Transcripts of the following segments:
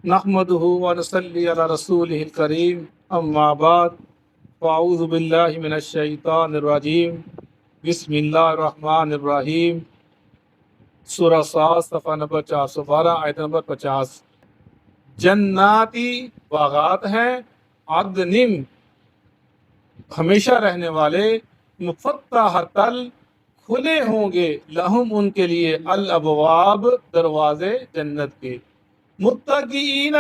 نحمدہ و نصلی علی رسولہ الکریم اما بعد فاعوذ باللہ من الشیطان الرجیم بسم اللہ الرحمن الرحیم سورہ صاد صفحہ نمبر 412 آیت نمبر 50۔ جناتی باغات ہیں، عدن ہمیشہ رہنے والے، مفتحتل کھلے ہوں گے، لہم ان کے لیے، الابواب دروازے جنت کے، متقین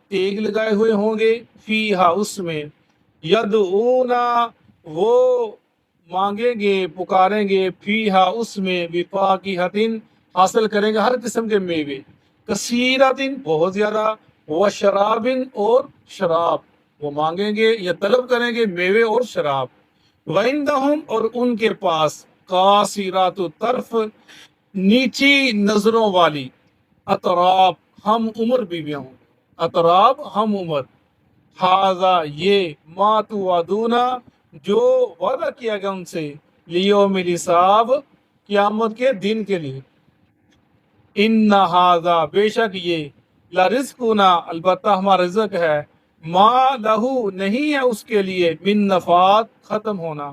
ٹیک لگائے ہوئے ہوں گے، فیہا اس میں، یدعونا وہ مانگیں گے پکاریں گے، فیہا اس میں، بفاکہۃ حاصل کریں گے ہر قسم کے میوے، کثیرۃ بہت زیادہ، وشراب اور شراب، وہ مانگیں گے یا طلب کریں گے میوے اور شراب، وعندہم اور ان کے پاس، قاصرات الطرف نیچی نظروں والی، اطراب ہم عمر بیویاں ہوں، اطراب ہم عمر، حاذا یہ، ما توعدونا جو وعدہ کیا گیا ان سے، لیوم الحساب قیامت کے دن کے لیے، ان حاذا بے شک یہ، لرزقنا البتہ ہمارا رزق ہے، ما لہو نہیں ہے اس کے لیے، من نفاد ختم ہونا،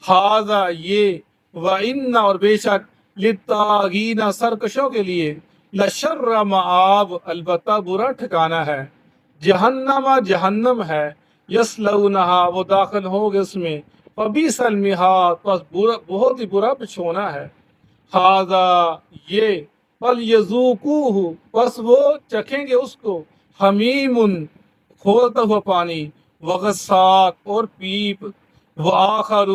حاذا یہ، وَإِنَّ اور بے شک، لِلطَّاغِينَ سرکشوں کے لیے، لَشَرَّ مآب البتہ برا ٹھکانہ ہے، جہنم جہنم ہے، یصلونہا وہ داخل ہوں گے اس میں، فبئس المہاد پس بہت ہی برا بچھونا ہے، ھذا یہ، فلیذوقوہ پس وہ چکھیں گے اس کو، حمیم کھولتا ہوا پانی، وغساق اور پیپ، وآخر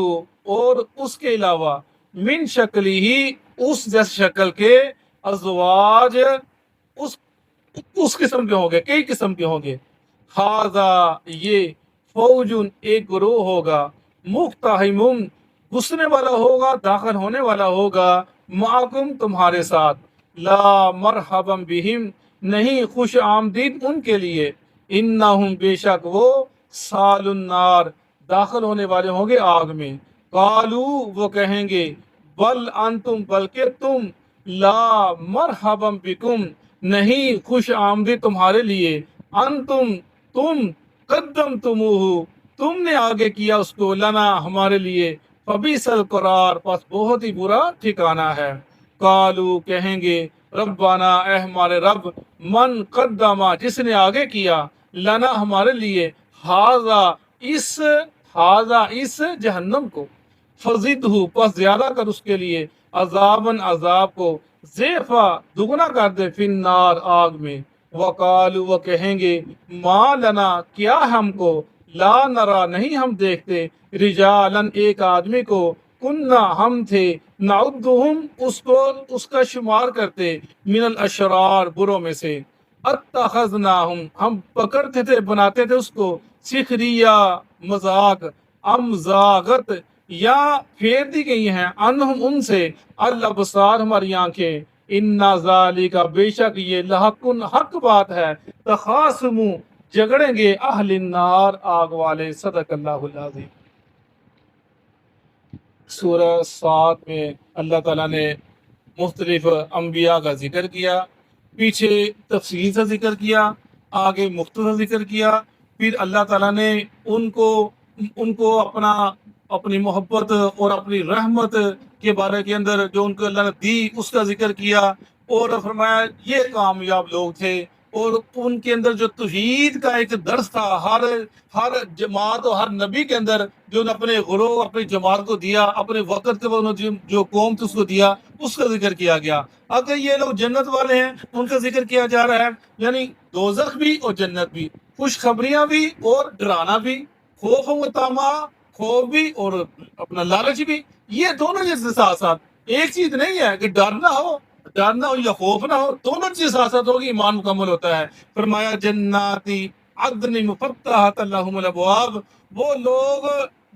اور اس کے علاوہ، من شکلی ہی اس جیس شکل کے، ازواج اس اس قسم کے ہوں گے، کئی قسم کے ہوں گے، ھذا یہ، فوجن ایک گروہ ہوگا، مقتحم گھسنے والا ہوگا، داخل ہونے والا ہوگا، معکم تمہارے ساتھ، لا مرحبا بہم نہیں خوش آمدید ان کے لیے، انہم بے شک وہ، سال النار داخل ہونے والے ہوں گے آگ میں، قالو وہ کہیں گے، بل انتم بلکہ تم، لا مرحبا بکم نہیں خوش آمدید تمہارے لیے، انتم تم، قدمتموہ تم نے آگے کیا اس کو، لنا ہمارے لیے، فبئس القرار پس بہت ہی برا ٹھکانہ ہے، قالو کہیں گے، ربنا اے ہمارے رب، من قدما جس نے آگے کیا، لنا ہمارے لیے، حاذا اس جہنم کو، فزدہ پس زیادہ کر اس کے لیے، عذاباً عذاب کو، ضعفا دگنا کر دے، فی النار آگ میں، وقالو وہ کہیں گے، ما لنا کیا ہم کو، لا نرا نہیں ہم دیکھتے، رجالن ایک آدمی کو، کننا ہم تھے، نعدہم اس کا شمار کرتے، من الاشرار بروں میں سے، اتخذناہم ہم پکڑتے تھے بناتے تھے اس کو، سخریہ مذاق، ام زاغت یا پھیر دی گئی ہیں، انہم ان سے، الابصار ہماری آنکھیں، انا ذالک بے شک یہ، لحقن حق بات ہے، تخاصمو جھگڑیں گے، اہل النار آگ والے، صدق اللہ العظیم۔ سورہ صاد میں اللہ تعالیٰ نے مختلف انبیاء کا ذکر کیا، پیچھے تفصیل سے ذکر کیا، آگے مختصر ذکر کیا، پھر اللہ تعالیٰ نے ان کو اپنی محبت اور اپنی رحمت کے بارے کے اندر جو ان کو اللہ نے دی اس کا ذکر کیا، اور فرمایا یہ کامیاب لوگ تھے، اور ان کے اندر جو توحید کا ایک درس تھا، ہر جماعت اور ہر نبی کے اندر جو نے اپنے گروہ اپنی جماعت کو دیا، اپنے وقت کے انہوں نے جو قوم تھی اس کو دیا، اس کا ذکر کیا گیا۔ اگر یہ لوگ جنت والے ہیں ان کا ذکر کیا جا رہا ہے، یعنی دوزخ بھی اور جنت بھی، خوشخبریاں بھی اور ڈرانا بھی، خوف و طمع، خوف بھی اور اپنا لالچ بھی، یہ دونوں چیزیں ساتھ ساتھ، ایک چیز نہیں ہے کہ ڈرنا ہو یا خوف نہ ہو، دونوں چیز ساتھ ساتھ ہوگی، ایمان مکمل ہوتا ہے۔ فرمایا جناتی عدن مفتحۃ لہم الابواب، وہ لوگ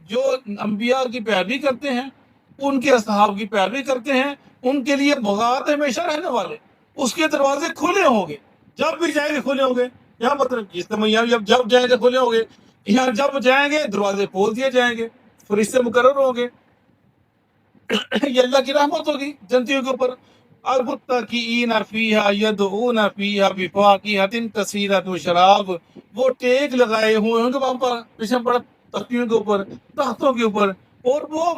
جو انبیاء کی پیروی کرتے ہیں، ان کے اصحاب کی پیروی کرتے ہیں، ان کے لیے بغات ہمیشہ رہنے والے، اس کے دروازے کھلے ہوں گے، جب بھی جائیں گے کھلے ہوں گے، یہاں مطلب جس طرح یہاں جب جائیں گے کھلے ہوں گے، یہاں جب جائیں گے دروازے کھول دیے جائیں گے، فرشتے مقرر ہوں گے، یہ اللہ کی رحمت ہوگی جنتیوں کے اوپر۔ المتقین فیہا یدعون فیہا بفاکہۃ کثیرۃ وشراب، وہ ٹیک لگائے ہوئے ہیں ان کے وہاں پر پیچھے پڑا تختیوں کے اوپر، تختوں کے اوپر، اور وہ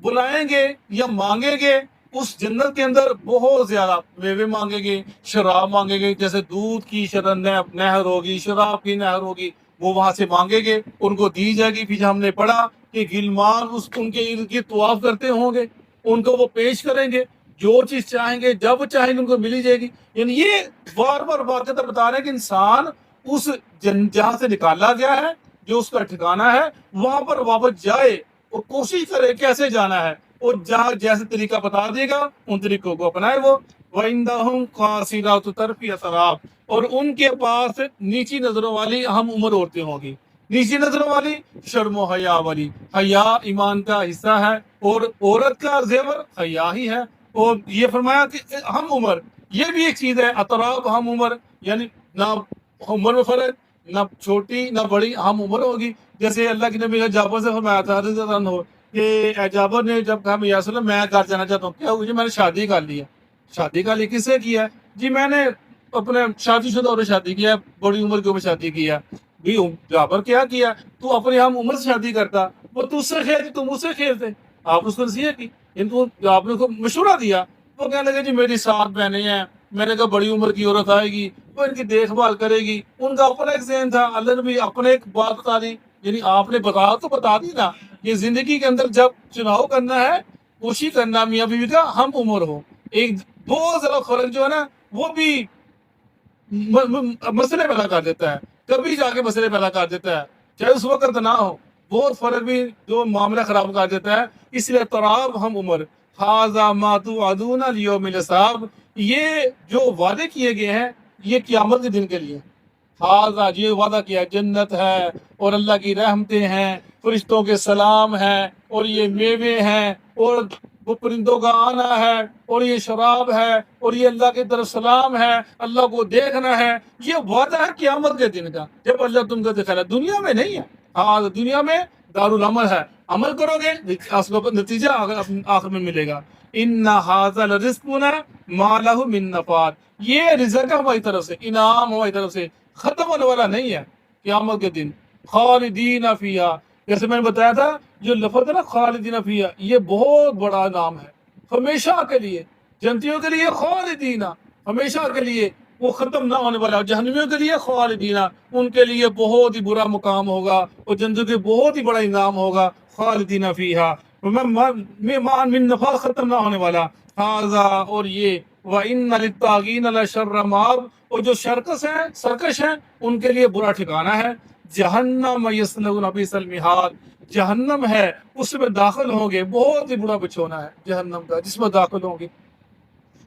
بلائیں گے یا مانگیں گے اس جنت کے اندر بہت زیادہ میوے مانگیں گے، شراب مانگیں گے، جیسے دودھ کی نہر ہوگی، شراب کی نہر ہوگی، وہ وہاں سے مانگیں گے، ان کو دی جائے گی۔ پیچھے ہم نے پڑھا کہ غلمان ان کے ارد گرد طواف کرتے ہوں گے، ان کو وہ پیش کریں گے، جو چیز چاہیں گے جب چاہیں گے ان کو ملی جائے گی۔ یعنی یہ بار بار واقعہ بتا رہے ہیں کہ انسان اس جہاں سے نکالا گیا ہے، جو اس کا ٹھکانہ ہے، وہاں پر واپس جائے اور کوشش کرے کیسے جانا ہے، اور جہاں جیسے طریقہ بتا دے گا ان طریقوں کو اپنائے وہ۔ وَعِندَهُمْ قَاصِرَاتُ الطَّرْفِ أَتْرَابٌ، اور ان کے پاس نیچی نظروں والی ہم عمر عورتیں ہوں گی۔ نیچی نظروں والی شرم و حیا والی، حیا ایمان کا حصہ ہے، اور عورت کا زیور حیا ہی ہے۔ اور یہ فرمایا کہ ہم عمر، یہ بھی ایک چیز ہے، اطراف ہم عمر، یعنی نہ عمر میں فرق، نہ چھوٹی نہ بڑی، ہم عمر ہوگی۔ جیسے اللہ کے نبی نے جابر سے فرمایا تھا رضی اللہ عنہ کہ اے جابر نے جب کہا یا رسول اللہ میں گھر جانا چاہتا ہوں، کیا جی میں نے شادی کر لی ہے۔ شادی کا لی کس سے کیا ہے؟ جی میں نے اپنے شادی شدہ عورت شادی کیا ہے، بڑی عمر کے اوپر شادی کیا ہے۔ بھی جابر کیا تو اپنی ہم عمر سے شادی کرتا، وہ تجھ سے خیر تھی تم اس سے خیر تھے، آپ اس کو نصیحت کی، ان کو آپ نے کو مشورہ دیا۔ وہ کہنے لگے جی میری 7 بہنیں ہیں، میں نے کہا بڑی عمر کی عورت آئے گی وہ ان کی دیکھ بھال کرے گی، ان کا اپنا ایک ذہن تھا، اللہ نے بھی اپنے ایک بات بتا دی، یعنی آپ نے بتا دی نا، یہ زندگی کے اندر جب چناؤ کرنا ہے، کوشش کرنا میاں بیوی کا ہم عمر ہو۔ ایک بہت زیادہ فرق جو ہے نا وہ بھی مسئلے پیدا کر دیتا ہے، کبھی جا کے مسئلے پیدا کر دیتا ہے، چاہے اس وقت نہ ہو، بہت فرق بھی جو معاملہ خراب کر دیتا ہے۔ اس لیے تراب ہم عمر، ھذا ما توعدون لیوم الحساب، یہ جو وعدے کیے گئے ہیں یہ قیامت کے دن کے لیے۔ ھذا یہ وعدہ کیا جنت ہے اور اللہ کی رحمتیں ہیں، فرشتوں کے سلام ہیں، اور یہ میوے ہیں، اور وہ پرندوں کا آنا ہے، اور یہ شراب ہے، اور یہ اللہ کی طرف سلام ہے، اللہ کو دیکھنا ہے۔ یہ وعدہ ہے قیامت کے دن کا، جب اللہ تم کو دکھائے، دنیا میں نہیں ہے۔ ہاں دنیا میں دارالعمل ہے، عمل کرو گے اس کا نتیجہ آخر میں ملے گا۔ ان ھذا لرزقنا ما له من نفاد، یہ رزق ہے ہماری طرف سے، انعام ہماری طرف سے، ختم ہونے والا نہیں ہے قیامت کے دن۔ خالدین فیہا، جیسے میں نے بتایا تھا جو لفظ ہے نا خالدین فیہا، یہ بہت بڑا نام ہے، ہمیشہ کے لیے، جنتیوں کے لیے خالدین، ہمیشہ کے لیے، وہ ختم نہ ہونے والا۔ جہنمیوں کے لیے خالدین، ان کے لیے بہت ہی برا مقام ہوگا، اور جنتوں کے بہت ہی بڑا انعام ہوگا۔ خالدین فیہا من نفع، ختم نہ ہونے والا۔ ھذا، اور یہ، وَإِنَّ لِلطَّاغِينَ لَشَرَّ مَآب، اور جو سرکش ہیں ان کے لیے برا ٹھکانہ ہے۔ جہنم یصلون بئس المہاد، جہنم ہے اس میں داخل ہوں گے، بہت ہی برا بچھونا ہے جہنم کا جس میں داخل ہوں گے۔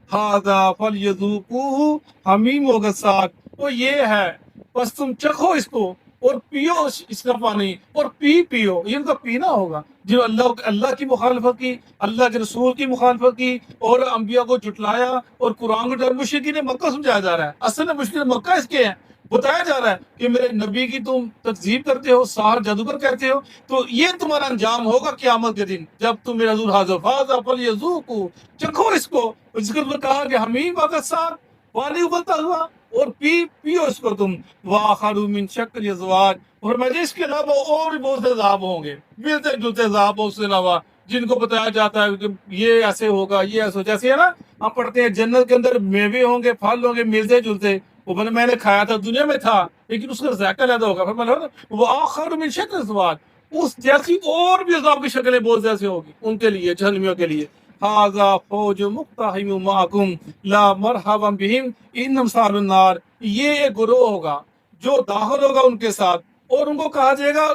ھذا فلیذوقوہ حمیم و غساق، وہ یہ ہے بس تم چکھو اس کو اور پیو اس کا پانی، اور پیو، یہ ان کا پینا ہوگا۔ جو اللہ کی مخالفت کی، اللہ کے رسول کی مخالفت کی، اور انبیاء کو جھٹلایا، اور قرآن کو ڈر، مشرکین مکہ سمجھایا جا رہا ہے۔ اصل میں مشرکین مکہ اس کے ہیں، بتایا جا رہا ہے کہ میرے نبی کی تم تکذیب کرتے ہو، ساحر جادوگر کہتے ہو، تو یہ تمہارا انجام ہوگا قیامت کے دن، جب تم میرے حضور حاضر ھذا فلیذوقوہ، چکھو اس کو۔ اس کے اوپر کہا کہ حمیم و غساق، پانی ابلتا ہوا، اور پیو اس کو تم۔ وآخر من شکل ازواج، اور میں اس کے علاوہ اور بھی بہت سے عذاب ہوں گے، ملتے جلتے عذاب اس کے علاوہ، جن کو بتایا جاتا ہے کہ یہ ایسے ہوگا، یہ ایسے ہوگا۔ جیسے ہے نا ہم پڑھتے ہیں جنت کے اندر میوے ہوں گے، پھل ہوں گے ملتے جلتے، وہ میں نے کھایا تھا، دنیا میں تھا، لیکن اس کا ذائقہ علیحدہ ہوگا۔ پھر وآخر من شکل ازواج، اس جیسی اور بھی عذاب کی شکلیں بہت جیسے ہوگی ان کے لیے، جہنمیوں کے لیے۔ ھذا فوج مقتحم معکم لا مرحبا بہم انہم صالوا النار، یہ ایک گروہ ہوگا جو داخل ہوگا ان کے ساتھ، اور ان کو کہا جائے گا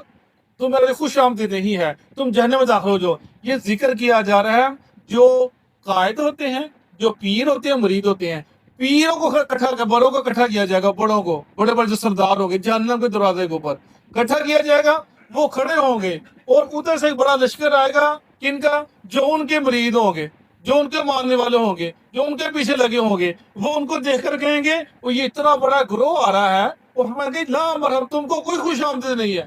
تم میرے خوش آمدید نہیں ہے، تم جہنم میں داخل ہو جاؤ۔ یہ ذکر کیا جا رہا ہے جو قائد ہوتے ہیں، جو پیر ہوتے ہیں، مرید ہوتے ہیں، پیروں کو بڑوں کو اکٹھا کیا جائے گا، بڑوں کو، بڑے بڑے جو سردار ہوں گے جہنم کے دروازے کے اوپر اکٹھا کیا جائے گا، وہ کھڑے ہوں گے، اور ادھر سے ایک بڑا لشکر آئے گا، کن کا؟ جو ان کے مرید ہوں گے، جو ان کے ماننے والے ہوں گے، جو ان کے پیچھے لگے ہوں گے، وہ ان کو دیکھ کر کہیں گے وہ یہ اتنا بڑا گروہ آ رہا ہے، اور ہمیں کہیں لا مرحب، تم کو کوئی خوش آمدید نہیں ہے،